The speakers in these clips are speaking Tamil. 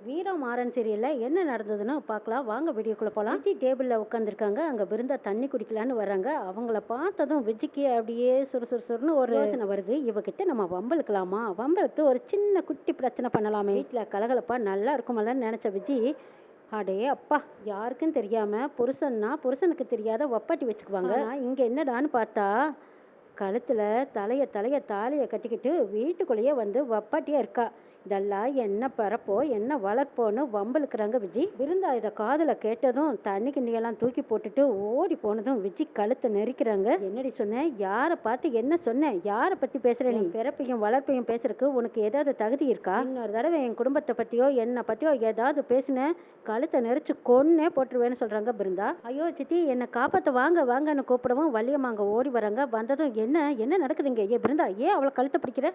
வீரா மாறன் சீரியல்ல என்ன நடந்ததுன்னு பார்க்கலாம் வாங்க. வீடியோக்குள்ள போகலாம். விஜி டேபிள்ல உட்காந்துருக்காங்க. அங்க பிருந்தா தண்ணி குடிக்கலான்னு வராங்க. அவங்கள பார்த்ததும் விஜிக்கு அப்படியே சுறுசுறுன்னு ஒரு யோசனை வருது. இவகிட்ட நம்ம வம்பளுக்கலாமா, வம்பளுக்கு ஒரு சின்ன குட்டி பிரச்சனை பண்ணலாமே, வீட்டுல கலகலப்பா நல்லா இருக்குமல்லன்னு நினைச்ச விஜி, அடே அப்பா, யாருக்கும் தெரியாம புருஷன்னா புருஷனுக்கு தெரியாத வப்பாட்டி வச்சுக்குவாங்க. இங்க என்னடான்னு பார்த்தா கழுத்துல தலைய தாலியை கட்டிக்கிட்டு வீட்டுக்குள்ளேயே வந்து வப்பாட்டியா இருக்கா. இதெல்லாம் என்ன பரப்போ என்ன வளர்ப்போன்னு வம்பளுக்குறாங்க விஜி. விருந்தா இதை காதுல கேட்டதும் தண்ணி கிண்ணியெல்லாம் தூக்கி போட்டுட்டு ஓடி போனதும் விஜி கழுத்தை நெரிக்கிறாங்க. என்னடி சொன்ன, யாரை பார்த்து என்ன சொன்ன, யாரை பத்தி பேசுற, நீ பிறப்பையும் வளர்ப்பையும் பேசுறதுக்கு உனக்கு ஏதாவது தகுதி இருக்கா? இன்னொரு தடவை என் குடும்பத்தை பத்தியோ என்னை பத்தியோ ஏதாவது பேசுன கழுத்தை நெரிச்சு கொன்னே போட்டுருவேன்னு சொல்றாங்க பிருந்தா. ஐயோ சித்தி, என்னை காப்பாத்த வாங்க வாங்கன்னு கூப்பிடவும் வள்ளியம்மாங்க ஓடி வராங்க. வந்ததும் என்ன என்ன நடக்குதுங்க, ஏ பிருந்தா ஏன் அவளை கழுத்தை பிடிக்கிற,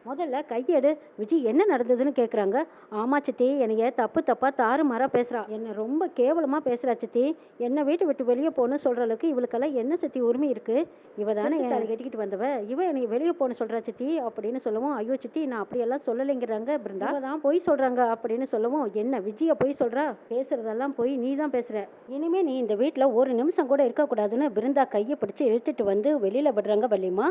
முதல்ல கையெடு. விஜி என்ன நடந்ததுன்னு கேட்குறாங்க. ஆமா சித்தி, என்னைய தப்பா தாறுமாறா பேசுறா, என்ன ரொம்ப கேவலமா பேசுறா சித்தி. என்ன வீட்டை விட்டு வெளியே போகணும்னு சொல்ற அளவுக்கு இவளுக்கெல்லாம் என்ன சித்தி உரிமை இருக்கு? இவ தானே அதை கட்டிக்கிட்டு வந்தவ, இவ என்னை வெளியே போகணும்னு சொல்றா சித்தி அப்படின்னு சொல்லவும், ஐயோ சித்தி நான் அப்படியெல்லாம் சொல்லலைங்கிறாங்க பிருந்தா. தான் பொய் சொல்றாங்க அப்படின்னு சொல்லவும், என்ன விஜய பொய் சொல்றா, பேசுறதெல்லாம் போய் நீ தான் பேசுற, இனிமே நீ இந்த வீட்டில் ஒரு நிமிஷம் கூட இருக்கக்கூடாதுன்னு பிருந்தா கையை பிடிச்சி இழுத்துட்டு வந்து வெளியில விடுறாங்க வள்ளிமா.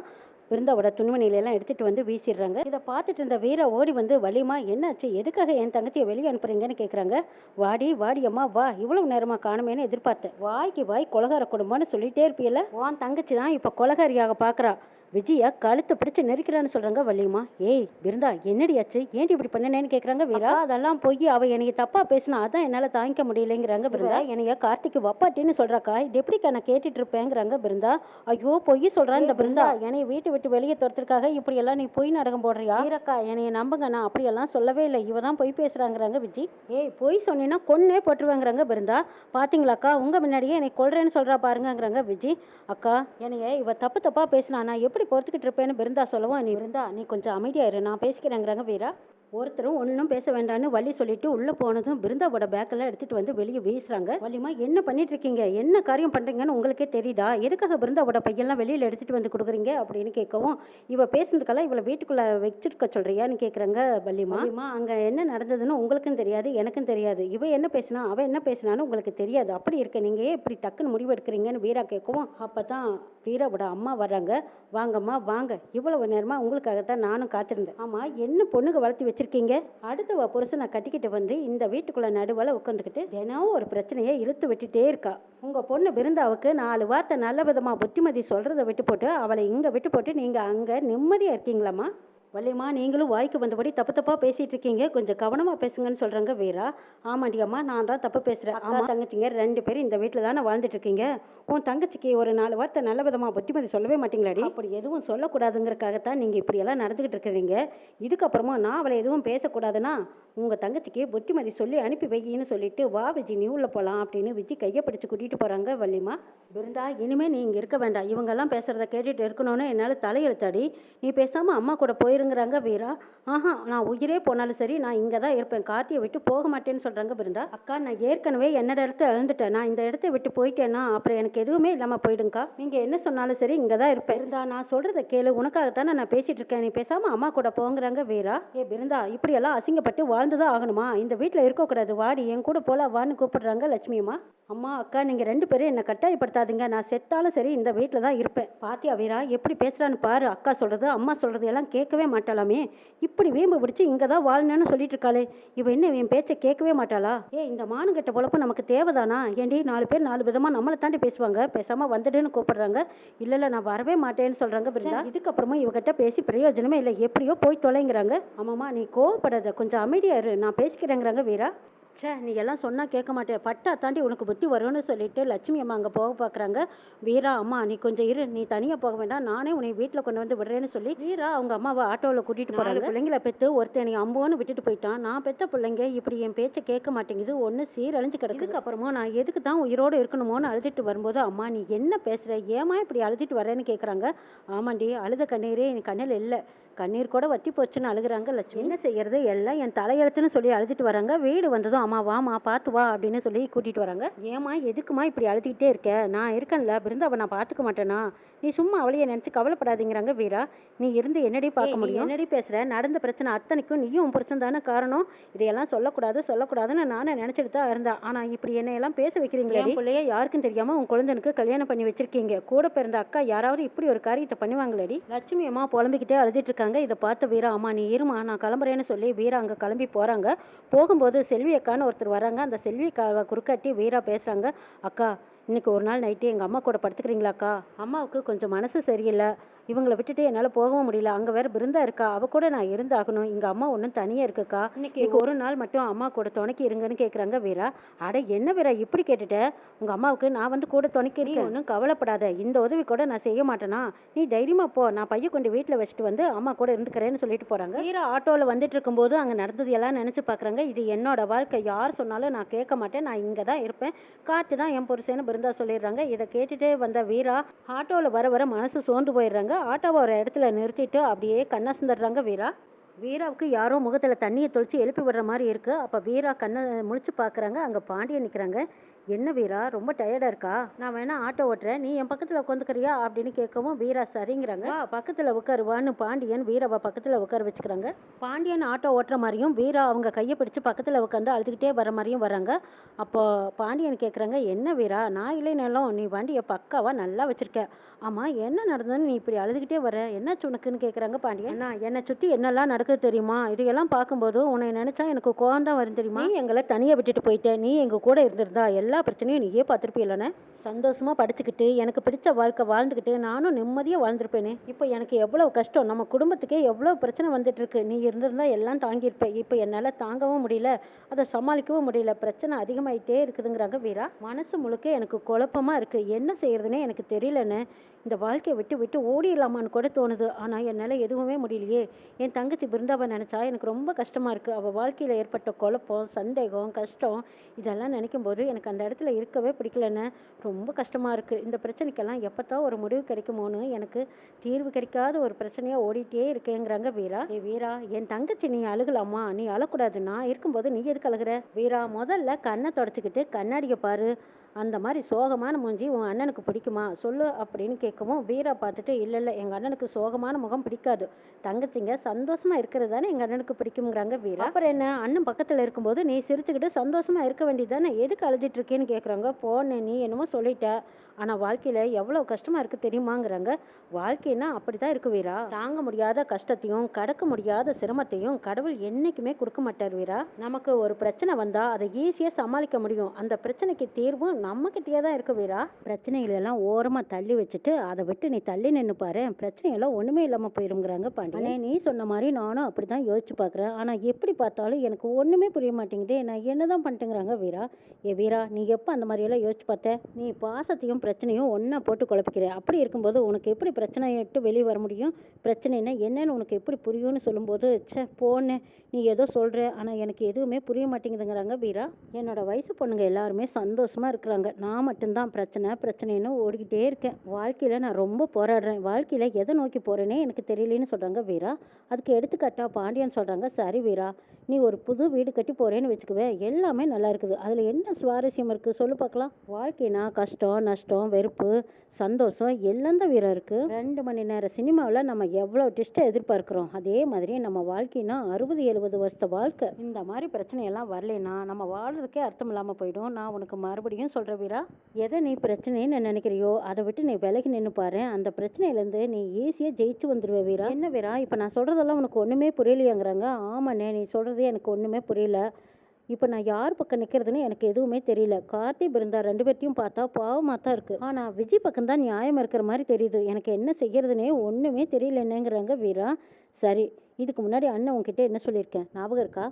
பிருந்தாவோட துணிமணியிலெல்லாம் எடுத்துட்டு வந்து வீசிடுறாங்க. இதை பார்த்துட்டு இருந்த வீரா ஓடி வந்து, வள்ளிமா என்னாச்சு, எதுக்காக என் தங்கச்சியை வெளியே அனுப்புறீங்கன்னு கேட்குறாங்க. வாடி வாடி அம்மா வா, இவ்வளவு நேரமா காணுமேன்னு எதிர்பார்த்தேன். வாய்க்கு வாய் கொலகார குடும்பம்னு சொல்லிட்டே இருப்பீல, உன் தங்கச்சி தான் இப்போ கொலகாரியாக பார்க்குறா. விஜயா கழுத்தை பிடிச்சு நெருக்கிறான்னு சொல்றாங்க வள்ளியம்மா. ஏய் பிருந்தா என்னடியாச்சு, ஏன்டி இப்படி பண்ணனேன்னு கேட்குறாங்க வீரா. அதெல்லாம் போய் அவ என்னைய தப்பா பேசினா அதான் என்னால் தாங்கிக்க முடியலைங்கிறாங்க பிருந்தா. என்னைய கார்த்திக்கு வப்பாட்டின்னு சொல்றாக்கா, இது எப்படிக்கா நான் கேட்டுட்டு இருப்பேங்கிறாங்க பிருந்தா. ஐயோ பொய் சொல்றா இந்த பிருந்தா, என்னைய வீட்டு விட்டு வெளியே துரத்துறதுக்காக இப்படி எல்லாம் நீ பொய் நாடகம் போடுறியா? வீரக்கா என்னைய நம்புங்க, நான் அப்படியெல்லாம் சொல்லவே இல்லை, இவ தான் பொய் பேசுறாங்கிறாங்க விஜி. ஏய் பொய் சொன்னீங்கன்னா கொன்னே போட்டுருவாங்கிறாங்க பிருந்தா. பாத்தீங்களாக்கா, உங்க முன்னாடியே என்னை கொல்றேன்னு சொல்றா பாருங்கிறாங்க விஜி. அக்கா என்னைய இவ தப்பா பேசினா நான் எப்படி பொறுத்துக்கிட்டு இருப்பேன்னு பிருந்தா சொல்லவும், நீ பிருந்தா நீ கொஞ்சம் அமைதியா இரு, நான் பேசிக்கிறேங்கிறாங்க வீரா. ஒருத்தரும் ஒன்றும் பேச வேண்டான்னு வள்ளி சொல்லிட்டு உள்ள போனதும் பிருந்தாவோட பேக்கெல்லாம் எடுத்துட்டு வந்து வெளியே வீசுறாங்க. வள்ளிமா என்ன பண்ணிட்டு இருக்கீங்க, என்ன காரியம் பண்றீங்கன்னு உங்களுக்கே தெரியுதா, எதுக்காக பிருந்தாவோட பையெல்லாம் வெளியில எடுத்துட்டு வந்து கொடுக்குறீங்க அப்படின்னு கேட்கவும், இவ பேசுனதுக்கெல்லாம் இவளை வீட்டுக்குள்ள வச்சிருக்க சொல்றியான்னு கேட்குறாங்க வள்ளிமா. அங்க என்ன நடந்ததுன்னு உங்களுக்கும் தெரியாது எனக்கும் தெரியாது, இவ என்ன பேசினா அவ என்ன பேசினான்னு உங்களுக்கு தெரியாது, அப்படி இருக்க நீங்க இப்படி டக்குன்னு முடிவு எடுக்கிறீங்கன்னு வீரா கேட்கவும், அப்பதான் வீராவோட அம்மா வர்றாங்க. வாங்கம்மா வாங்க, இவ்வளவு நேரமா உங்களுக்காகத்தான் நானும் காத்திருந்தேன். ஆமா என்ன பொண்ணுங்க வளர்த்து வச்சிருக்கீங்க, அடுத்த புருஷனை கட்டிக்கிட்டு வந்து இந்த வீட்டுக்குள்ள நடுவில் உட்காந்துக்கிட்டு தினம் ஒரு பிரச்சனையை இழுத்து விட்டுட்டே இருக்கா. உங்க பொண்ணு பிருந்தாவுக்கு 4 வார்த்தை நல்ல விதமா புத்திமதி சொல்றதை விட்டு போட்டு அவளை இங்க விட்டு போட்டு நீங்க அங்க நிம்மதியா இருக்கீங்களாம்மா? வள்ளியம்மா நீங்களும் வாய்க்கு வந்தபடி தப்பா பேசிட்டு இருக்கீங்க, கொஞ்சம் கவனமா பேசுங்கன்னு சொல்றாங்க வீரா. ஆமாண்டி அம்மா, நான் தான் தப்பு பேசுறேன். அக்கா தங்கச்சிங்க 2 பேரும் இந்த வீட்டில் தானே வாழ்ந்துட்டு இருக்கீங்க, உன் தங்கச்சிக்கு ஒரு 4 வார்த்தை நல்ல விதமா புத்திமதி சொல்லவே மாட்டீங்களாடி? அப்படி எதுவும் சொல்லக்கூடாதுங்கிறக்காகத்தான் நீங்க இப்படி எல்லாம் நடந்துகிட்டு இருக்கிறீங்க. இதுக்கப்புறமா நான் அவளை எதுவும் பேசக்கூடாதுன்னா உங்க தங்கச்சிக்கு புத்திமதி சொல்லி அனுப்பி வையின்னு சொல்லிட்டு, வா விஜி நீ உள்ள போலாம் அப்படின்னு விஜி கையை பிடிச்சு கூட்டிட்டு போறாங்க வள்ளிமா. பிருந்தா இனிமே நீ இங்க இருக்க வேண்டாம், இவங்கெல்லாம் பேசுறத கேட்டுட்டு இருக்கணும்னு என்னால தலையெழுத்தாடி, நீ பேசாம அம்மா கூட போயிருங்கிறாங்க வீரா. ஆஹா, நான் உயிரே போனாலும் சரி நான் இங்கே தான் இருப்பேன், கார்த்தியை விட்டு போக மாட்டேன்னு சொல்கிறாங்க பிருந்தா. அக்கா நான் ஏற்கனவே என்னோட இடத்த இழந்துட்டேன், நான் இந்த இடத்த விட்டு போயிட்டேன்னா அப்புறம் எனக்கு எதுவுமே இல்லாமல் போயிடுங்கக்கா, நீங்கள் என்ன சொன்னாலும் சரி இங்கே தான் இருப்பேன். பிருந்தா நான் சொல்கிறத கேளு, உனக்காகத்தானே நான் பேசிகிட்டு இருக்கேன், நீ பேசாமல் அம்மா கூட போங்கிறாங்க வீரா. ஏ பிருந்தா இப்படியெல்லாம் அசிங்கப்பட்டு வாழ்ந்துதான் ஆகணுமா, இந்த வீட்டில் இருக்கக்கூடாது, வாடி என் கூட போல வான்னு கூப்பிடுறாங்க லட்சுமி அம்மா. அம்மா அக்கா நீங்கள் 2 பேரும் என்னை கட்டாயப்படுத்தாதீங்க, நான் செத்தாலும் சரி இந்த வீட்டில் தான் இருப்பேன். பாத்தியா வீரா எப்படி பேசுகிறான்னு பாரு, அக்கா சொல்கிறது அம்மா சொல்கிறது எல்லாம் கேட்கவே மாட்டாளாமே, இப்படி வீம்பு பிடிச்சி இங்கே தான் வாழணும்னு சொல்லிட்டு இருக்காளே, இவ என்ன என் பேச்சை கேட்கவே மாட்டாளா? இந்த மானுகட்ட பொழப்பு நமக்கு தேவைதானா? ஏண்டி 4 பேர் 4 விதமாக நம்மளை தாண்டி பேசுவாங்க, பேசாமல் வந்துடுன்னு கூப்பிடுறாங்க. இல்லை நான் வரவே மாட்டேன்னு சொல்கிறாங்க பிருந்தா. இதுக்கப்புறமா இவகிட்ட பேசி பிரயோஜனமே இல்லை, எப்படியோ போய் தொலைங்கிறாங்க. ஆமாம்மா நீ கோவப்படாத, கொஞ்சம் அமைதியா இரு, நான் பேசிக்கிறேங்கிறாங்க வீரா. நீ எல்லாம் சொன்னால் கேட்க மாட்டேன், பட்டா தாண்டி உனக்கு புத்தி வரும்னு சொல்லிட்டு லட்சுமி அம்மா அங்கே போக பார்க்குறாங்க. வீரா அம்மா நீ கொஞ்சம் இரு, நீ தனியாக போக வேண்டாம், நானே உன்னை வீட்டில் கொண்டு வந்து விடுறேன்னு சொல்லி வீரா அவங்க அம்மாவை ஆட்டோவில் கூட்டிகிட்டு போகிறாங்க. பிள்ளைங்களை பெற்று ஒருத்தன் நீ அம்போன்னு விட்டுட்டு போயிட்டான், நான் பெற்ற பிள்ளைங்க இப்படி என் பேச்சை கேட்க மாட்டேங்குது, ஒன்று சீரழிஞ்சு கிடக்குது. அப்புறமா நான் எதுக்கு தான் உயிரோடு இருக்கணுமோன்னு அழுதுட்டு வரும்போது, அம்மா நீ என்ன பேசுகிற, ஏமா இப்படி அழுதுட்டு வரேன்னு கேட்குறாங்க. ஆமாண்டி அழுத கண்ணீரே என் கண்ணில் இல்லை, கண்ணீர் கூட வத்தி போச்சுன்னு அழுகுறாங்க லட்சுமி. என்ன செய்யறது, எல்லாம் என் தலையெழுத்துன்னு சொல்லி அழுதுட்டு வராங்க. வீடு வந்ததும் அம்மா வாமா பார்த்து வா அப்படின்னு சொல்லி கூட்டிகிட்டு வராங்க. ஏம்மா எதுக்குமா இப்படி அழுதுகிட்டே இருக்க? நான் இருக்கேன்ல, பிருந்தாவை நான் பார்த்துக்க மாட்டேனா? நீ சும்மா அவளையே நினச்சி கவலைப்படாதீங்கிறாங்க வீரா. நீ இருந்து என்னடி பார்க்க முடியும்? என்னடி பேசுகிற? நடந்த பிரச்சனை அத்தனைக்கும் நீயும் உன் புருஷன் தானே காரணம். இதையெல்லாம் சொல்லக்கூடாதுன்னு நானே நினச்சிட்டு தான் இருந்தேன். ஆனால் இப்படி என்னையெல்லாம் பேச வைக்கிறீங்களே. என் பிள்ளைய யாருக்கும் தெரியாமல் உன் குழந்தைனுக்கு கல்யாணம் பண்ணி வச்சிருக்கீங்க. கூட பிறந்த அக்கா யாராவது இப்படி ஒரு காரியத்தை பண்ணுவாங்களேடி? லட்சுமி அம்மா புலம்பிக்கிட்டே அழுதுட்டு இருக்காங்க. இதை பார்த்த வீரா, அம்மா நீ இருமா நான் கிளம்புறேன்னு சொல்லி வீரா அங்கே கிளம்பி போகிறாங்க. போகும்போது செல்வி அக்கான்னு ஒருத்தர் வராங்க. அந்த செல்வி அக்காவை குறுக்காட்டி வீரா பேசுகிறாங்க. அக்கா, இன்னைக்கு ஒரு நாள் நைட்டு எங்கள் அம்மா கூட படுத்துக்கிறீங்களாக்கா? அம்மாவுக்கு கொஞ்சம் மனசு சரியில்லை. இவங்களை விட்டுட்டு என்னால் போகவும் முடியல. அங்கே வேற பிருந்தா இருக்கா, அவ கூட நான் இருந்தாகணும். இங்கே அம்மா ஒன்றும் தனியாக இருக்குக்கா. இன்னைக்கு ஒரு நாள் மட்டும் அம்மா கூட துணைக்கி இருங்கன்னு கேட்குறாங்க வீரா. அட என்ன வீரா இப்படி கேட்டுட்ட? உங்கள் அம்மாவுக்கு நான் வந்து கூட துணைக்கி இருக்கேன், ஒன்றும் கவலைப்படாத. இந்த உதவி கூட நான் செய்ய மாட்டேனா? நீ தைரியமாக போ, நான் பைய கொண்டு வீட்டில் வச்சுட்டு வந்து அம்மா கூட இருந்துக்கிறேன்னு சொல்லிட்டு போகிறாங்க. வீரா ஆட்டோவில் வந்துட்டு இருக்கும்போது அங்கே நடந்தது எல்லாம் நினச்சி பார்க்குறாங்க. இது என்னோட வாழ்க்கை, யார் சொன்னாலும் நான் கேட்க மாட்டேன், நான் இங்கே தான் இருப்பேன், காற்று தான் என் புருஷன்னு பிருந்தா சொல்லிடுறாங்க. இதை கேட்டுட்டே வந்த வீரா ஆட்டோவில் வர வர மனசு சோர்ந்து போயிடுறாங்க. ஆட்டோவை ஒரு இடத்துல நிறுத்திட்டு அப்படியே கண்ணாசந்துடுறாங்க வீரா. வீராவுக்கு யாரோ முகத்தில் தண்ணியை தொளிச்சு எழுப்பி விடுற மாதிரி இருக்கு. அப்போ வீரா கண்ணை முழிச்சு பார்க்குறாங்க. அங்கே பாண்டியன் நிற்கிறாங்க. என்ன வீரா ரொம்ப டயர்டாக இருக்கா? நான் வேணா ஆட்டோ ஓட்டுறேன், நீ என் பக்கத்தில் உட்காந்துக்கிறியா அப்படின்னு கேட்கவும் வீரா சரிங்கிறாங்க. பக்கத்தில் உட்காருவான்னு பாண்டியன் வீராவை பக்கத்தில் உட்கார வச்சுக்கிறாங்க. பாண்டியன் ஆட்டோ ஓட்டுற மாதிரியும் வீரா அவங்க கையை பிடிச்சு பக்கத்தில் உட்காந்து அழுதுகிட்டே வர மாதிரியும் வராங்க. அப்போ பாண்டியன் கேட்குறாங்க, என்ன வீரா நான் இல்லைனாலும் நீ வண்டியை பக்காவாக நல்லா வச்சிருக்க. ஆமாம் என்ன நடந்ததுன்னு நீ இப்படி அழுதுகிட்டே வர, என்னாச்சு உனக்குன்னு கேட்குறாங்க பாண்டியன். அண்ணா என்னை சுற்றி என்னெல்லாம் நடக்குது தெரியுமா? இதையெல்லாம் பார்க்கும்போது உன்னை நினச்சா எனக்கு கோவம் தான் வரும் தெரியுமா? நீ எங்களை தனியாக விட்டுட்டு போயிட்டேன், நீ எங்கள் கூட இருந்திருந்தா எல்லா பிரச்சனையும் நீயே பார்த்துருப்பீங்களே. சந்தோஷமாக படிச்சுக்கிட்டு எனக்கு பிடிச்ச வாழ்க்கை வாழ்ந்துக்கிட்டு நானும் நிம்மதியாக வாழ்ந்துருப்பேனே. இப்போ எனக்கு எவ்வளோ கஷ்டம், நம்ம குடும்பத்துக்கே எவ்வளோ பிரச்சனை வந்துட்டு இருக்கு. நீ இருந்திருந்தா எல்லாம் தாங்கியிருப்பேன். இப்போ என்னால் தாங்கவும் முடியல, அதை சமாளிக்கவும் முடியல, பிரச்சனை அதிகமாயிட்டே இருக்குதுங்கிறாங்க வீரா. மனசு முழுக்க எனக்கு குழப்பமாக இருக்குது, என்ன செய்யறதுன்னே எனக்கு தெரியலன்னு. இந்த வாழ்க்கையை விட்டு விட்டு ஓடிடலாமான்னு கூட தோணுது. ஆனால் என்னால் எதுவுமே முடியலையே. என் தங்கச்சி பிருந்தாவை நினச்சா எனக்கு ரொம்ப கஷ்டமாக இருக்குது. அவள் வாழ்க்கையில் ஏற்பட்ட குழப்பம், சந்தேகம், கஷ்டம் இதெல்லாம் நினைக்கும் போது எனக்கு அந்த இடத்துல இருக்கவே பிடிக்கலன்னு ரொம்ப கஷ்டமாக இருக்குது. இந்த பிரச்சனைக்கெல்லாம் எப்போத்தான் ஒரு முடிவு கிடைக்குமோன்னு எனக்கு தீர்வு கிடைக்காத ஒரு பிரச்சனையாக ஓடிட்டே இருக்கேங்கிறாங்க வீரா. வீரா என் தங்கச்சி நீ அழுகலாமா? நீ அழக்கூடாது, நான் இருக்கும்போது நீ எதுக்கு அழுகிற? வீரா முதல்ல கண்ணை தொடச்சிக்கிட்டு கண்ணாடியை பாரு. அந்த மாதிரி சோகமான மூஞ்சி உன் அண்ணனுக்கு பிடிக்குமா சொல்லு அப்படின்னு கேட்கவும் வீரா பார்த்துட்டு, இல்லை எங்கள் அண்ணனுக்கு சோகமான முகம் பிடிக்காது, தங்கச்சிங்க சந்தோஷமா இருக்கிறது தானே எங்கள் அண்ணனுக்கு பிடிக்குங்கிறாங்க வீரா. அப்புறம் என்ன, அண்ணன் பக்கத்தில் இருக்கும்போது நீ சிரிச்சுக்கிட்டு சந்தோஷமா இருக்க வேண்டியது தானே, எதுக்கு அழுதுட்டு இருக்கேன்னு கேட்குறாங்க. போன நீ என்னமோ சொல்லிட்ட, ஆனால் வாழ்க்கையில் எவ்வளோ கஷ்டமாக இருக்குது தெரியுமாங்கிறாங்க. வாழ்க்கைன்னா அப்படி தான் இருக்கு வீரா. தாங்க முடியாத கஷ்டத்தையும் கடக்க முடியாத சிரமத்தையும் கடவுள் என்றைக்குமே கொடுக்க மாட்டார் வீரா. நமக்கு ஒரு பிரச்சனை வந்தால் அதை ஈஸியாக சமாளிக்க முடியும். அந்த பிரச்சனைக்கு தீர்வும் நம்மக்கிட்டே தான் இருக்கு வீரா. பிரச்சனைகளெல்லாம் ஓரமாக தள்ளி வச்சுட்டு அதை விட்டு நீ தள்ளி நின்று பாரு, பிரச்சனையெல்லாம் ஒன்றுமே இல்லாமல் போயிருங்கிறாங்க பாண்டியன். நீ சொன்ன மாதிரி நானும் அப்படி தான் யோசிச்சு பார்க்குறேன். ஆனால் எப்படி பார்த்தாலும் எனக்கு ஒன்றுமே புரிய மாட்டேங்குது, நான் என்ன தான் பண்ணிட்டுங்கிறாங்க வீரா. வீரா நீ எப்போ அந்த மாதிரியெல்லாம் யோசிச்சு பார்த்த? நீ பாசத்தையும் பிரச்சனையும் ஒன்றா போட்டு குழப்பிக்கிற. அப்படி இருக்கும்போது உனக்கு எப்படி பிரச்சனையை விட்டு வெளியே வர முடியும்? பிரச்சனைன்னா என்னன்னு உனக்கு எப்படி புரியும்னு சொல்லும்போது, போனேன் நீ ஏதோ சொல்கிற, ஆனால் எனக்கு எதுவுமே புரிய மாட்டேங்குதுங்கிறாங்க வீரா. என்னோட வயசு பொண்ணுங்க எல்லாருமே சந்தோஷமாக இருக்கிறாங்க, நான் மட்டும்தான் பிரச்சனைன்னு ஓடிக்கிட்டே இருக்கேன். வாழ்க்கையில் நான் ரொம்ப போராடுறேன், வாழ்க்கையில் எதை நோக்கி போகிறேனே எனக்கு தெரியலன்னு சொல்கிறாங்க வீரா. அதுக்கு எடுத்துக்காட்டா பாண்டியன் சொல்கிறாங்க, சரி வீரா நீ ஒரு புது வீடு கட்டி போகிறேன்னு வச்சுக்குவேன், எல்லாமே நல்லா இருக்குது, அதில் என்ன சுவாரஸ்யம் இருக்குது சொல்லு பார்க்கலாம். வாழ்க்கைனா கஷ்டம் நஷ்டம் வெறுப்பு சந்தோஷம் எல்லாம் தான் வீரம் இருக்குது. 2 மணி நேரம் சினிமாவில் நம்ம எவ்வளோ ட்விஸ்ட்டை எதிர்பார்க்குறோம், அதே மாதிரி நம்ம வாழ்க்கைனா 60-70 வருஷத்த வாழ்க்கை. இந்த மாதிரி பிரச்சனையெல்லாம் வரலைன்னா நம்ம வாழ்றதுக்கே அர்த்தம் இல்லாமல் போயிடும். நான் உனக்கு மறுபடியும் சொல்கிறேன் வீரா, எதை நீ பிரச்சனைன்னு நினைக்கிறியோ அதை விட்டு நீ விலகி நின்று பாரு, அந்த பிரச்சனையிலேருந்து நீ ஈஸியாக ஜெயிச்சு வந்துடுவே வீரா. என்ன வீரா இப்போ நான் சொல்கிறதெல்லாம் உனக்கு ஒன்றுமே புரியலையாங்கிறாங்க. ஆமாண்ணே நீ சொல்கிறது எனக்கு ஒன்றுமே புரியல, இப்போ நான் யார் பக்கம் நிற்கிறதுன்னு எனக்கு எதுவுமே தெரியல. கார்த்தி பிருந்தா 2 பேர்த்தையும் பார்த்தா பாவமாக தான் இருக்குது, ஆனால் விஜய் பக்கம் தான் நியாயம் இருக்கிற மாதிரி தெரியுது, எனக்கு என்ன செய்யறதுனே ஒன்றுமே தெரியல என்னங்கிறாங்க வீரா. சரி இதுக்கு முன்னாடி அண்ணன் உங்ககிட்ட என்ன சொல்லியிருக்கேன் ஞாபகம் இருக்கா?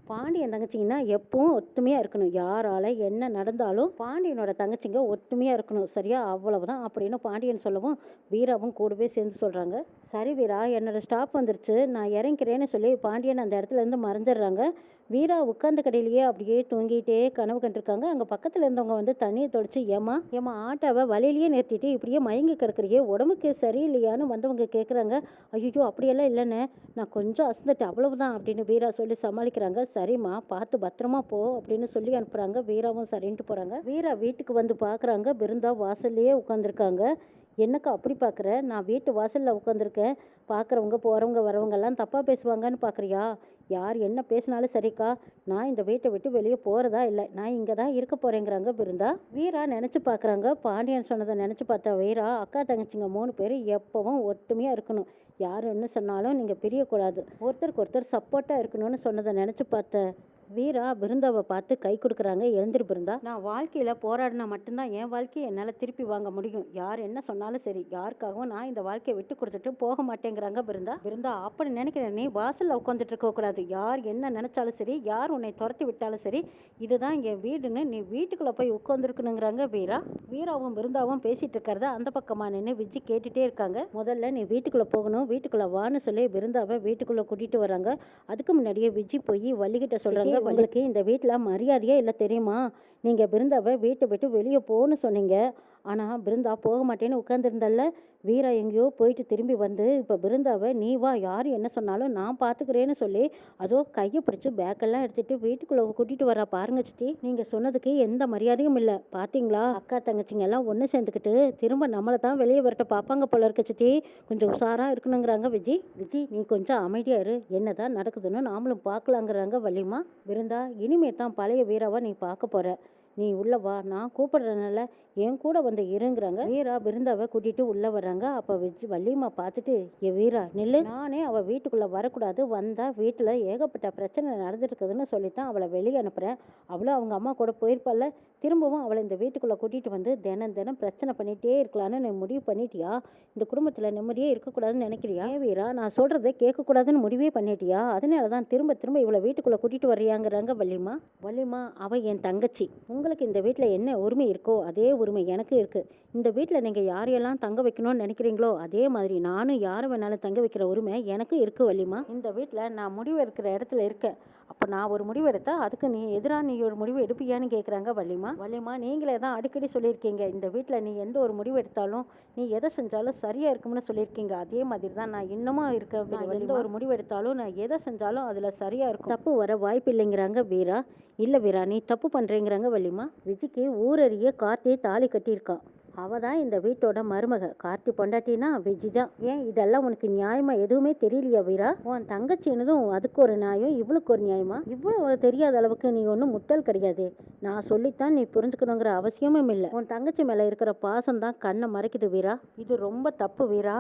பாண்டியன் தங்கச்சிங்கன்னா எப்பவும் ஒற்றுமையாக இருக்கணும், யாரால என்ன நடந்தாலும் பாண்டியனோட தங்கச்சிங்க ஒற்றுமையாக இருக்கணும், சரியா? அவ்வளவுதான் அப்படின்னு பாண்டியன் சொல்லவும் வீராவும் கூடவே சேர்ந்து சொல்கிறாங்க. சரி வீரா என்னோட ஸ்டாப் வந்துருச்சு, நான் இறங்கிறேன்னு சொல்லி பாண்டியன் அந்த இடத்துல இருந்து மறைஞ்சிடுறாங்க. வீரா உட்கார்ந்த கடையிலேயே அப்படியே தூங்கிட்டே கனவு கண்டிருக்காங்க. அங்க பக்கத்துல இருந்தவங்க வந்து தண்ணியை தொடைச்சு, ஏமா ஏமா ஆட்டோவை வலையிலேயே நிறுத்திட்டு இப்படியே மயங்கி கிடக்குறியே, உடம்புக்கு சரியில்லையான்னு வந்தவங்க கேட்குறாங்க. ஐயோ அப்படியெல்லாம் இல்லைண்ணே, நான் கொஞ்சம் அசந்துட்டேன் அவ்வளவுதான் அப்படின்னு வீரா சொல்லி சமாளிக்கிறாங்க. சரிம்மா பார்த்து பத்திரமா போ அப்படின்னு சொல்லி அனுப்புறாங்க. வீராவும் சரின்ட்டு போறாங்க. வீரா வீட்டுக்கு வந்து பார்க்குறாங்க. பிருந்தா வாசல்லையே உட்காந்துருக்காங்க. என்னக்கா அப்படி பார்க்குற? நான் வீட்டு வாசலில் உட்காந்துருக்கேன். பார்க்குறவங்க போகிறவங்க வரவங்க எல்லாம் தப்பாக பேசுவாங்கன்னு பார்க்குறியா? யார் என்ன பேசினாலும் சரிக்கா, நான் இந்த வீட்டை விட்டு வெளியே போகிறதா இல்லை, நான் இங்கே தான் இருக்க போகிறேங்கிறாங்க பிருந்தா. வீரா நினச்சி பார்க்குறாங்க. பாண்டியன் சொன்னதை நினச்சி பார்த்தா வீரா, அக்கா தங்கச்சிங்க 3 பேர் எப்பவும் ஒற்றுமையாக இருக்கணும், யார் என்ன சொன்னாலும் நீங்கள் பிரியக்கூடாது, ஒருத்தருக்கு ஒருத்தர் சப்போர்ட்டாக இருக்கணும்னு சொன்னதை நினச்சி பார்த்த வீரா பிருந்தாவை பார்த்து கை கொடுக்குறாங்க. எழுந்திரு பிருந்தா, நான் வாழ்க்கையில் போராடினா மட்டும்தான் என் வாழ்க்கையை என்னால் திருப்பி வாங்க முடியும். யார் என்ன சொன்னாலும் சரி, யாருக்காகவும் நான் இந்த வாழ்க்கையை விட்டு கொடுத்துட்டு போக மாட்டேங்கிறாங்க பிருந்தா. பிருந்தா அப்படி நினைக்கிறேன், நீ வாசலில் உட்காந்துட்டு இருக்கக்கூடாது. யார் என்ன நினச்சாலும் சரி, யார் உன்னை துரத்தி விட்டாலும் சரி, இதுதான் என் வீடுன்னு நீ வீட்டுக்குள்ளே போய் உட்காந்துருக்கணுங்கிறாங்க வீரா. வீராவும் பிருந்தாவும் பேசிட்டு இருக்கிறத அந்த பக்கமாக நின்று விஜி கேட்டுட்டே இருக்காங்க. முதல்ல நீ வீட்டுக்குள்ளே போகணும், வீட்டுக்குள்ளே வான்னு சொல்லி பிருந்தாவை வீட்டுக்குள்ளே கூட்டிகிட்டு வராங்க. அதுக்கு முன்னாடியே விஜி போய் வள்ளிக்கிட்ட சொல்கிறாங்க, உங்களுக்கு இந்த வீட்டில் மரியாதையே இல்லை தெரியுமா? நீங்கள் பிருந்தாவை வீட்டை விட்டு வெளியே போன்னு சொன்னீங்க, ஆனால் பிருந்தா போக மாட்டேன்னு உட்காந்துருந்தல்ல. வீரா எங்கேயோ போயிட்டு திரும்பி வந்து இப்போ பிருந்தாவை நீ வா, யார் என்ன சொன்னாலும் நான் பார்த்துக்கிறேன்னு சொல்லி அதோ கையை பிடிச்சி பேக்கெல்லாம் எடுத்துகிட்டு வீட்டுக்குள்ளே கூட்டிகிட்டு வரா பாருங்க சித்தி. நீங்கள் சொன்னதுக்கு எந்த மரியாதையும் இல்லை பார்த்தீங்களா? அக்கா தங்கச்சிங்க எல்லாம் ஒன்று சேர்ந்துக்கிட்டு திரும்ப நம்மளை தான் வெளியே வரட்ட பார்ப்பாங்க போல இருக்க சித்தி, கொஞ்சம் உஷாராக இருக்கணுங்கிறாங்க விஜி. விஜி நீ கொஞ்சம் அமைதியாக இரு, என்னதான் நடக்குதுன்னு நாமளும் பார்க்கலாங்கிறாங்க வள்ளிமா. பிருந்தா இனிமே தான் பழைய வீராவை நீ பார்க்க போகிற, நீ உள்ள வா, நான் கூப்பிடுறதுனால என் கூட வந்து இருங்கிறாங்க. வீரா பிருந்தாவை கூட்டிட்டு உள்ள வர்றாங்க. அப்ப வள்ளியம்மா பார்த்துட்டு, ஏ வீரா நில்லு, நானே அவ வீட்டுக்குள்ள வரக்கூடாது, வந்தா வீட்டுல ஏகப்பட்ட பிரச்சனை நடந்துட்டு இருக்குதுன்னு சொல்லித்தான் அவளை வெளியே அனுப்புறேன். அவளும் அவங்க அம்மா கூட போயிருப்பால, திரும்பவும் அவளை இந்த வீட்டுக்குள்ள கூட்டிட்டு வந்து தினம் தினம் பிரச்சனை பண்ணிட்டே இருக்கலான்னு நீ முடிவு பண்ணிட்டியா? இந்த குடும்பத்துல நிம்மதியே இருக்கக்கூடாதுன்னு நினைக்கிறியா? வீரா நான் சொல்றதை கேட்கக்கூடாதுன்னு முடிவே பண்ணிட்டியா? அதனாலதான் திரும்ப திரும்ப இவளை வீட்டுக்குள்ள கூட்டிட்டு வர்றியாங்கிறாங்க வள்ளிமா. வள்ளிமா அவ என் தங்கச்சி, உங்களுக்கு இந்த வீட்டுல என்ன உரிமை இருக்கோ அதே உரிமை எனக்கு இருக்கு. இந்த வீட்டில் நீங்கள் யாரையெல்லாம் தங்க வைக்கணும்னு நினைக்கிறீங்களோ அதே மாதிரி நானும் யாரை வேணாலும் தங்க வைக்கிற உரிமை எனக்கு இருக்கு வள்ளிமா. இந்த வீட்டில் நான் முடிவு எடுக்கிற இடத்துல இருக்கேன். அப்போ நான் ஒரு முடிவு எடுத்தா அதுக்கு நீ எதிராக நீ ஒரு முடிவு எடுப்பியான்னு கேட்குறாங்க வள்ளிமா. வள்ளிமா நீங்களே தான் அடிக்கடி சொல்லியிருக்கீங்க, இந்த வீட்டில் நீ எந்த ஒரு முடிவு எடுத்தாலும் நீ எதை செஞ்சாலும் சரியா இருக்கும்னு சொல்லியிருக்கீங்க. அதே மாதிரி தான் நான் இன்னமும் இருக்க, எந்த ஒரு முடிவு எடுத்தாலும் நான் எதை செஞ்சாலும் அதில் சரியா இருக்கும், தப்பு வர வாய்ப்பு இல்லைங்கிறாங்க வீரா. இல்லை வீரா நீ தப்பு பண்ணுறேங்கிறாங்க வள்ளிமா. விஜிக்கு ஊரறிய கார்த்தி தாலி கட்டியிருக்கான், அவ தான் இந்த வீட்டோட மருமக. கார்த்தி பொண்டாட்டினா விஜி தான். ஏன் இதெல்லாம் உனக்கு நியாயமா எதுவுமே தெரியலையா வீரா? உன் தங்கச்சின்னதும் அதுக்கு ஒரு நியாயம், இவளுக்கு ஒரு நியாயமா? இவ்வளவு தெரியாத அளவுக்கு நீ ஒன்றும் முட்டல் கிடையாது. நான் சொல்லித்தான் நீ புரிஞ்சுக்கணுங்கிற அவசியமும் இல்லை. உன் தங்கச்சி மேலே இருக்கிற பாசம் தான் கண்ணை மறைக்குது வீரா. இது ரொம்ப தப்பு வீரா.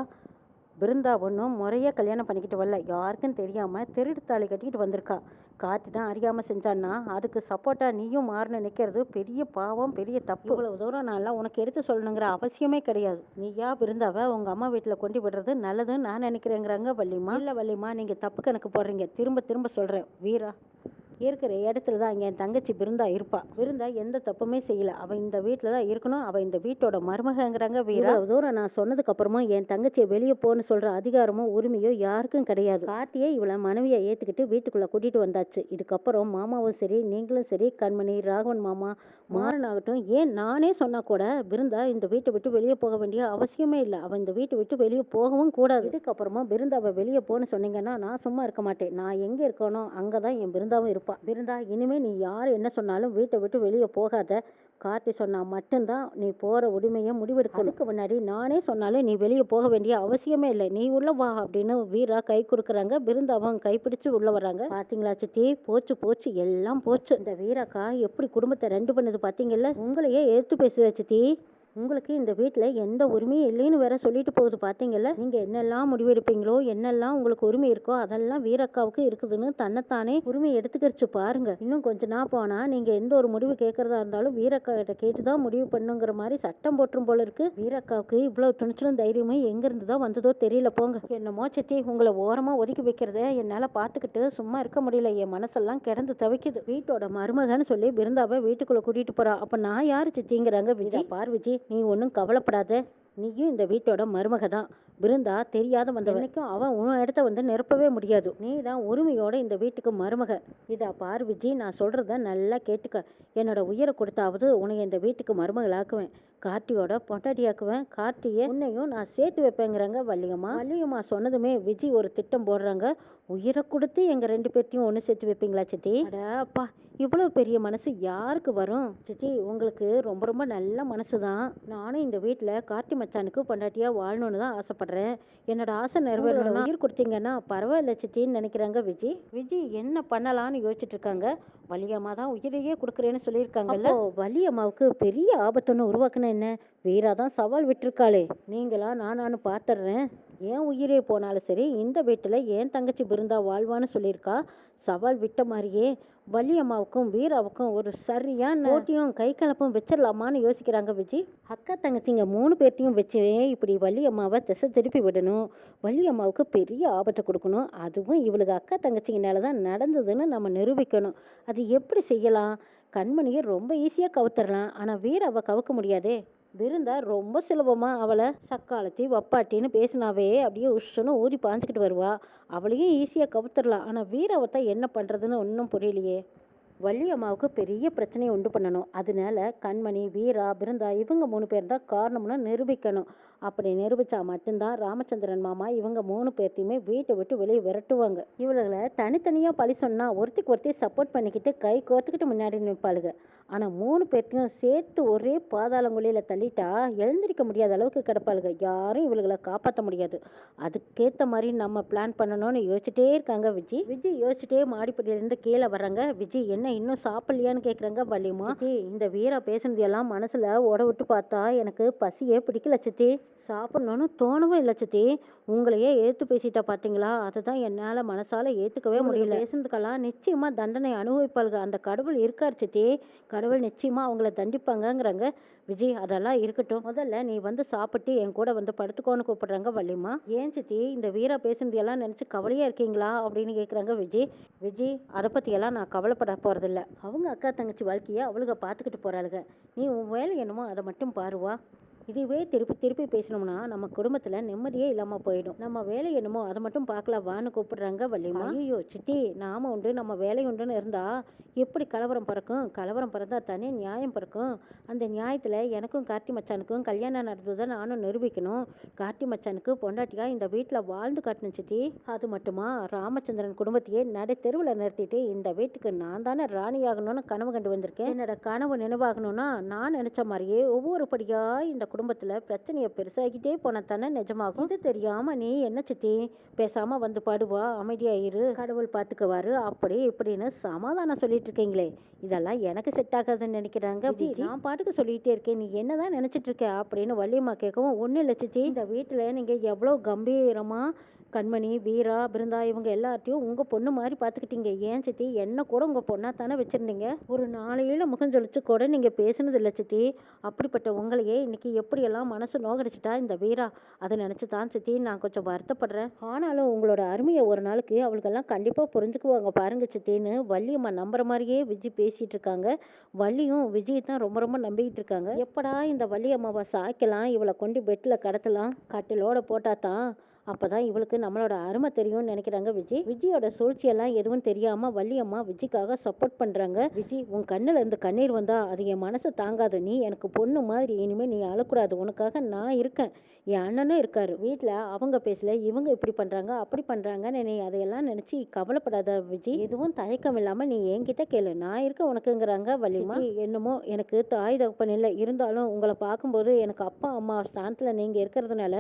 பிருந்தா ஒன்றும் முறையாக கல்யாணம் பண்ணிக்கிட்டு வரல, யாருக்கும் தெரியாமல் திருடு தாலி கட்டிக்கிட்டு வந்திருக்கா. கார்த்தி தான் அறியாமல் செஞ்சான்னா அதுக்கு சப்போர்ட்டாக நீயும் மாறின நிற்கிறது பெரிய பாவம், பெரிய தப்பு. இவ்வளவு தூரம் நான்லாம் உனக்கு எடுத்து சொல்லணுங்கிற அவசியமே கிடையாது. நீயா பிருந்தாவை உங்கள் அம்மா வீட்டில் கொண்டு விடுறது நல்லதுன்னு நான் நினைக்கிறேங்கிறாங்க வள்ளிமா. இல்லை வள்ளிமா நீங்கள் தப்பு கணக்கு போடுறீங்க, திரும்ப திரும்ப சொல்கிறேன். வீரா இருக்கிற இடத்துல தான் என் தங்கச்சி பிருந்தா இருப்பா. பிருந்தா எந்த தப்புமே செய்யல, அவ இந்த வீட்டில் தான் இருக்கணும், அவ இந்த வீட்டோட மருமகங்கிறாங்க வீரா. தூரம் நான் சொன்னதுக்கு அப்புறமும் என் தங்கச்சியை வெளியே போன்னு சொல்ற அதிகாரமும் உரிமையோ யாருக்கும் கிடையாது. கார்த்தியை இவளை மனைவியை ஏத்துக்கிட்டு வீட்டுக்குள்ள கூட்டிட்டு வந்தாச்சு. இதுக்கப்புறம் மாமாவும் சரி நீங்களும் சரி, கண்மணி ராகவன் மாமா மாறனாகட்டும், ஏன் நானே சொன்னா கூட பிருந்தா இந்த வீட்டை விட்டு வெளியே போக வேண்டிய அவசியமே இல்லை. அவ இந்த வீட்டை விட்டு வெளியே போகவும் கூடாது. இதுக்கப்புறமா பிருந்தாவை வெளியே போன்னு சொன்னீங்கன்னா நான் சும்மா இருக்க மாட்டேன். நான் எங்க இருக்கணும் அங்கதான் என் பிருந்தாவும் இருப்பா. பிருந்தா இனிமே நீ யார் என்ன சொன்னாலும் வீட்டை விட்டு வெளியே போகாத. கார்த்தி சொன்னா மட்டும்தான் நீ போற உரிமையை முடிவெடுக்கணும். அதுக்கு முன்னாடி நானே சொன்னாலும் நீ வெளியே போக வேண்டிய அவசியமே இல்லை, நீ உள்ள வா அப்படின்னு வீரா கை கொடுக்குறாங்க. பிருந்தாவும் கைப்பிடிச்சு உள்ள வர்றாங்க. பாத்தீங்களா சித்தி, போச்சு போச்சு எல்லாம் போச்சு. இந்த வீராக்கா எப்படி குடும்பத்தை ரெண்டு பண்ணுது பாத்தீங்கல்ல, உங்களையே எடுத்து பேசுதா சித்தி. உங்களுக்கு இந்த வீட்டில் எந்த உரிமையும் இல்லைன்னு வேற சொல்லிட்டு போகுது பார்த்தீங்கல்ல. நீங்கள் என்னெல்லாம் முடிவெடுப்பீங்களோ, என்னெல்லாம் உங்களுக்கு உரிமை இருக்கோ அதெல்லாம் வீரக்காவுக்கு இருக்குதுன்னு தன்னைத்தானே உரிமை எடுத்துக்கிடுச்சு பாருங்க. இன்னும் கொஞ்ச நாள் போனால் நீங்கள் எந்த ஒரு முடிவு கேட்கறதா இருந்தாலும் வீரக்கா கிட்ட கேட்டு தான் முடிவு பண்ணுங்கிற மாதிரி சட்டம் போட்டுரும் போல இருக்கு. வீரக்காவுக்கு இவ்வளோ துணிச்சலும் தைரியமும் எங்கேருந்து தான் வந்ததோ தெரியல போங்க. என்னமோ சித்தி, உங்களை ஓரமாக ஒதுக்கி வைக்கிறத என்னால் பார்த்துக்கிட்டு சும்மா இருக்க முடியல, என் மனசெல்லாம் கிடந்து தவிக்குது. வீட்டோட மருமகன்னு சொல்லி பிருந்தாவை வீட்டுக்குள்ளே கூட்டிகிட்டு போகிறா. அப்போ நான் யார் சித்திங்கிறாங்க விஜய். பார் விஜய், நீ ஒன்றும் கவலைப்படாத, நீயும் இந்த வீட்டோட மருமக தான். பிருந்தா தெரியாத வந்தவன். என்னைக்கும் அவன் உன் இடத்த வந்து நிரப்பவே முடியாது. நீ தான் உரிமையோட இந்த வீட்டுக்கு மருமக. இதா பாரு விஜி, நான் சொல்றத நல்லா கேட்டுக்க. என்னோட உயிரை கொடுத்தாவது உன்னை இந்த வீட்டுக்கு மருமகளாக்குவேன். கார்த்தியோட பொண்டாட்டியாக்குவேன். கார்த்தியை உன்னையும் நான் சேர்த்து வைப்பேங்கிறாங்க வள்ளியம்மா. வள்ளியம்மா சொன்னதுமே விஜி ஒரு திட்டம் போடுறாங்க. உயிரை கொடுத்து எங்க 2 பேர்த்தையும் ஒன்று சேர்த்து வைப்பீங்களா சித்தி? அட அப்பா, இவ்வளவு பெரிய மனசு யாருக்கு வரும்? சித்தி, உங்களுக்கு ரொம்ப ரொம்ப நல்ல மனசு தான். நானும் இந்த வீட்டில் கார்த்தி மச்சானுக்கு பொண்டாட்டியா வாழணும்னு தான் ஆசைப்படுறேன். என்னோட ஆசை நிறைவேறணும். உயிர் கொடுத்தீங்கன்னா பரவாயில்ல சித்தின்னு நினைக்கிறாங்க விஜி. விஜி என்ன பண்ணலான்னு யோசிச்சுட்டு இருக்காங்க. வள்ளியம்மா தான் உயிரையே கொடுக்குறேன்னு சொல்லியிருக்காங்கல்ல. வள்ளியம்மாவுக்கு பெரிய ஆபத்துன்னு உருவாக்குன என்ன? வீரா தான் சவால் விட்டுருக்காளே. நீங்களா நானான்னு பார்த்துடுறேன். ஏன் உயிரே போனாலும் சரி இந்த வீட்டில் ஏன் தங்கச்சி பிருந்தா வாழ்வான்னு சொல்லியிருக்கா. சவால் விட்ட மாதிரியே வள்ளியம்மாவுக்கும் வீராவுக்கும் ஒரு சரியான போட்டியும் கை கலப்பும் வச்சிடலாமான்னு யோசிக்கிறாங்க விஜி. அக்கா தங்கச்சிங்க 3 பேர்த்தையும் வச்சு இப்படி வள்ளியம்மாவை திசை திருப்பி விடணும். வள்ளியம்மாவுக்கு பெரிய ஆபத்தை கொடுக்கணும். அதுவும் இவளுக்கு அக்கா தங்கச்சிங்கனால தான் நடந்ததுன்னு நம்ம நிரூபிக்கணும். அது எப்படி செய்யலாம்? கண்மணியை ரொம்ப ஈஸியாக கவுத்தரலாம். ஆனால் வீராவை கவுக்க முடியாதே. விருந்தா ரொம்ப சுலபமா அவளை சக்காலத்தி வப்பாட்டின்னு பேசினாவே அப்படியே உஷ்ஷுன்னு ஊதி பாஞ்சுக்கிட்டு வருவா. அவளையும் ஈஸியாக கவுத்துடலாம். ஆனால் வீராவத்தை என்ன பண்ணுறதுன்னு ஒன்றும் புரியலையே. வள்ளியம்மாவுக்கு பெரிய பிரச்சனையை உண்டு பண்ணணும். அதனால கண்மணி, வீரா, பிருந்தா இவங்க 3 பேர் தான் காரணம்னு நிரூபிக்கணும். அப்படி நிரூபிச்சா மட்டும்தான் ராமச்சந்திரன் மாமா இவங்க 3 பேர்த்தையுமே வீட்டை விட்டு வெளியே விரட்டுவாங்க. இவளுகளை தனித்தனியாக பழி சொன்னா ஒருத்திக்கு ஒருத்தி சப்போர்ட் பண்ணிக்கிட்டு கை கோர்த்துக்கிட்டு முன்னாடி நிற்பாளுங்க. ஆனால் 3 பேர்த்தையும் சேர்த்து ஒரே பாதாளங்குழியில தள்ளிட்டா எழுந்திருக்க முடியாத அளவுக்கு கிடப்பாளுங்க. யாரும் இவளுகளை காப்பாற்ற முடியாது. அதுக்கேற்ற மாதிரி நம்ம பிளான் பண்ணணும்னு யோசிச்சுட்டே இருக்காங்க விஜி. விஜி யோசிச்சுட்டே மாடிப்படியிலேருந்து கீழே வர்றாங்க. விஜி என்ன இன்னும் சாப்பிடலையான்னு கேட்குறாங்க வள்ளியம்மா. சித்தி, இந்த வீரா பேசுனது எல்லாம் மனசுல ஓட விட்டு பார்த்தா எனக்கு பசியே பிடிக்கல சித்தி. சாப்பிடணும்னு தோணவும் இல்லை சித்தி. உங்களையே ஏற்று பேசிட்டா பார்த்தீங்களா? அதுதான் என்னால் மனசால ஏற்றுக்கவே முடியல. பேசுனதுக்கெல்லாம் நிச்சயமா தண்டனை அனுபவிப்பாளுங்க. அந்த கடவுள் இருக்கார் சித்தி. கடவுள் நிச்சயமா அவங்கள தண்டிப்பாங்கங்கிறாங்க விஜய். அதெல்லாம் இருக்கட்டும், முதல்ல நீ வந்து சாப்பிட்டு என் கூட வந்து படுத்துக்கோன்னு கூப்பிடுறாங்க வள்ளியம்மா. ஏன் சித்தி, இந்த வீரா பேசுனது எல்லாம் நினைச்சு கவலையா இருக்கீங்களா அப்படின்னு கேட்குறாங்க விஜய். விஜய், அதை பற்றியெல்லாம் நான் கவலைப்பட போறதில்ல. அவங்க அக்கா தங்கச்சி வாழ்க்கையை அவளுக பார்த்துக்கிட்டு போறாளுங்க. நீ உன் வேலை என்னமோ அதை மட்டும் பாருவா. இதுவே திருப்பி திருப்பி பேசணும்னா நம்ம குடும்பத்துல நிம்மதியே இல்லாம போயிடும். நம்ம வேலை என்னமோ அதை மட்டும் பார்க்கலாம் வான்னு கூப்பிடுறாங்க வள்ளியம்மா. ஐயோ சித்தி, நாம உண்டு நம்ம வேலை உண்டுன்னு இருந்தா எப்படி கலவரம் பிறக்கும்? கலவரம் பிறந்தா தானே நியாயம் பிறக்கும். அந்த நியாயத்துல எனக்கும் கார்த்தி மச்சானுக்கும் கல்யாணம் நடந்ததை நானும் நிரூபிக்கணும். கார்த்தி மச்சானுக்கு பொண்டாட்டியா இந்த வீட்டுல வாழ்ந்து காட்டணும் சித்தி. அது மட்டுமா, ராமச்சந்திரன் குடும்பத்தையே நடை தெருவில் நிறுத்திட்டு இந்த வீட்டுக்கு நான் தானே ராணியாகணும்னு கனவு கண்டு வந்திருக்கேன். என்னோட கனவு நினைவாகணும்னா நான் நினைச்ச மாதிரியே ஒவ்வொரு படியா இந்த குடும்பத்துல பிரச்சனையை பெருசாகிட்டே போனா தானே நிஜமாகும். இது தெரியாம நீ என்ன சித்தி, பேசாம வந்து பாடுவா, அமைதியாயிரு, கடவுள் பார்த்துக்குவாரு, அப்படி இப்படின்னு சமாதானம் சொல்லிட்டு இருக்கீங்களே, இதெல்லாம் எனக்கு செட் ஆகாதுன்னு நினைக்கிறாங்க. நான் பாட்டுக்கு சொல்லிட்டே இருக்கேன், நீ என்னதான் நினைச்சிட்டு இருக்க அப்படின்னு வள்ளியம்மா கேட்கவும், ஒன்றும் இல்லை சித்தி, இந்த வீட்டுல நீங்க எவ்வளோ கம்பீரமா கண்மணி, வீரா, பிருந்தா இவங்க எல்லாத்தையும் உங்க பொண்ணு மாதிரி பார்த்துக்கிட்டீங்க. ஏன் சித்தி, என்ன கூட உங்க பொண்ணா தானே வச்சிருந்தீங்க. ஒரு நாளையில முகம் ஜொலிச்சு கூட நீங்க பேசுனது இல்லை சித்தி. அப்படிப்பட்ட உங்களையே இன்னைக்கு எப்படியெல்லாம் மனசு நோகடிச்சிட்டா இந்த வீரா. அதை நினைச்சு தான் சித்தி நான் கொஞ்சம் வருத்தப்படுறேன். ஆனாலும் உங்களோட அருமையை ஒரு நாளைக்கு அவளுக்கெல்லாம் கண்டிப்பா புரிஞ்சுக்குவாங்க பாருங்க சித்தின்னு வள்ளியம்மா நம்புற மாதிரியே விஜய் பேசிட்டு இருக்காங்க. வள்ளியும் விஜய் தான் ரொம்ப ரொம்ப நம்பிக்கிட்டு இருக்காங்க. எப்படா இந்த வள்ளியம்மாவை சாய்க்கலாம், இவளை கொண்டு பெட்டில் கடத்தலாம், கட்டிலோட போட்டா தான் அப்பதான் இவளுக்கு நம்மளோட அருமை தெரியும்னு நினைக்கிறாங்க விஜய். விஜயோட சூழ்ச்சியெல்லாம் எதுவும் தெரியாம வள்ளியம்மா விஜய்க்காக சப்போர்ட் பண்றாங்க. விஜய், உன் கண்ணுல இருந்து கண்ணீர் வந்தா அது என் மனசை தாங்காது. நீ எனக்கு பொண்ணு மாதிரி, இனிமே நீ அழக்கூடாது. உனக்காக நான் இருக்கேன். என் அண்ணனும் இருக்காரு வீட்டுல. அவங்க பேசல, இவங்க இப்படி பண்றாங்க அப்படி பண்றாங்கன்னு நீ அதையெல்லாம் நினைச்சு கவலைப்படாத விஜய். எதுவும் தயக்கம் இல்லாம நீ என்கிட்ட கேளு, நான் இருக்க உனக்குங்கிறாங்க வள்ளியம்மா. என்னமோ எனக்கு தாய் தகப்பன் இல்லை, இருந்தாலும் உங்களை பார்க்கும்போது எனக்கு அப்பா அம்மா ஸ்தானத்துல நீங்க இருக்கிறதுனால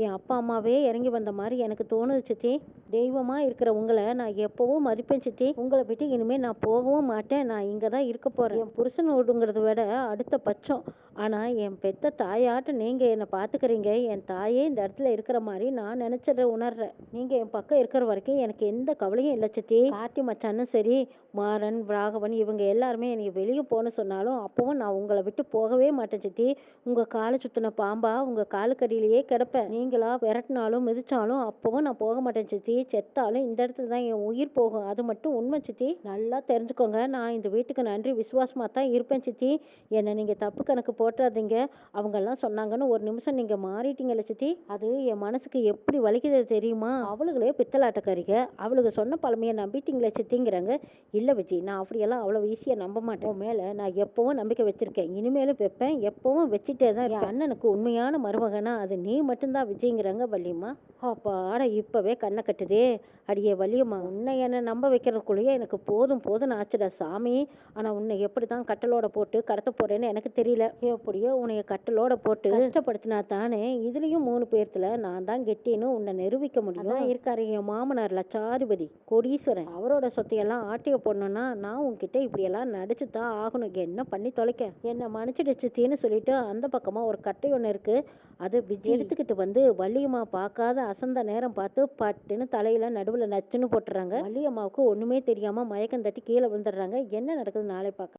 என் அப்பா அம்மாவே இறங்கி வந்த மாதிரி எனக்கு தோணுது சித்தி. தெய்வமா இருக்கிற உங்களை நான் எப்பவும் மதிப்பேன் சித்தி. உங்களை விட்டு இனிமே நான் போகவும் மாட்டேன். நான் இங்க தான் இருக்க போறேன். என் புருஷனோடுங்கிறத விட அடுத்த பட்சம். ஆனா என் பெத்த தாயாட்ட நீங்க என்னை பாத்துக்கிறீங்க. என் தாயே இந்த இடத்துல இருக்கிற மாதிரி நான் நினைச்சிட உணர்றேன். நீங்க என் பக்கம் இருக்கிற வரைக்கும் எனக்கு எந்த கவலையும் இல்லை சித்தி. கார்த்தி மச்சானும் சரி, மாறன், ராகவன் இவங்க எல்லாருமே எனக்கு வெளியே போன சொன்னாலும் அப்பவும் நான் உங்களை விட்டு போகவே மாட்டேன் சித்தி. உங்க காலை சுத்தின பாம்பா உங்க காலுக்கடியிலேயே கிடப்பேன். நீங்களா விரட்டினாலும் மிதிச்சு மறிச்சாலும் அப்பவும் நான் போக மாட்டேன் சித்தி. செத்தாலும் இந்த இடத்துல தான் என் உயிர் போகும். அது மட்டும் உண்மை சித்தி. நல்லா தெரிஞ்சுக்கோங்க. நான் இந்த வீட்டுக்கு நன்றி விசுவாசமா தான் இருப்பேன் சித்தி. என்ன நீங்க தப்பு கணக்கு போட்டுறாதீங்க. அவங்கெல்லாம் சொன்னாங்கன்னு ஒரு நிமிஷம் நீங்க மாறிட்டீங்கல்ல சித்தி. அது என் மனசுக்கு எப்படி வலிக்குது தெரியுமா? அவளுகளே பித்தலாட்டக்காரிக. அவளுக சொன்ன பழமையை நம்பிட்டீங்களே சித்திங்கிறாங்க. இல்ல விஜி, நான் அப்படியெல்லாம் அவ்வளவு ஈஸியா நம்ப மாட்டேன். உன் மேல நான் எப்பவும் நம்பிக்கை வச்சிருக்கேன். இனிமேலும் வைப்பேன். எப்பவும் வச்சுட்டே தான் இருப்பேன். என் அண்ணனுக்கு உண்மையான மருமகனா அது நீ மட்டும்தான் விஜய்ங்கிறாங்க வள்ளியம்மா. அப்பாடா, இப்பவே கண்ணை கட்டுதே. அடியே வள்ளியம்மா, உன்னை என்ன நம்ப வைக்கிறதுக்குள்ளேயே எனக்கு போதும் போதும்னு ஆச்சுடா சாமி. ஆனா உன்னை எப்படி தான் கட்டலோட போட்டு கடத்த போறேன்னு எனக்கு தெரியல. எப்படியோ உன்னைய கட்டலோட போட்டு கஷ்டப்படுத்தினா தானே இதுலயும் 3 பேர்த்துல நான் தான் கெட்டின்னு உன்னை நிரூபிக்க முடியும். இருக்காரு என் மாமனார் லட்சாதிபதி கோடீஸ்வரன். அவரோட சொத்தையெல்லாம் ஆட்டிய போடணும்னா நான் உன்கிட்ட இப்படியெல்லாம் நடிச்சு தான் ஆகணும். என்ன பண்ணி தொலைக்க. என்ன மன்னிச்சிடு சித்தின்னு சொல்லிட்டு அந்த பக்கமா ஒரு கட்டை ஒன்று இருக்கு. அது விஜய் எடுத்துக்கிட்டு வந்து வள்ளியம்மா பார்க்காத அசந்த நேரம் பார்த்து பட்டுன்னு தலையில நடுவுல நச்சுன்னு போட்டுறாங்க. வள்ளியம்மாவுக்கு ஒண்ணுமே தெரியாம மயக்கம் தட்டி கீழே விழுந்துடுறாங்க. என்ன நடக்குது நாளை பார்க்க.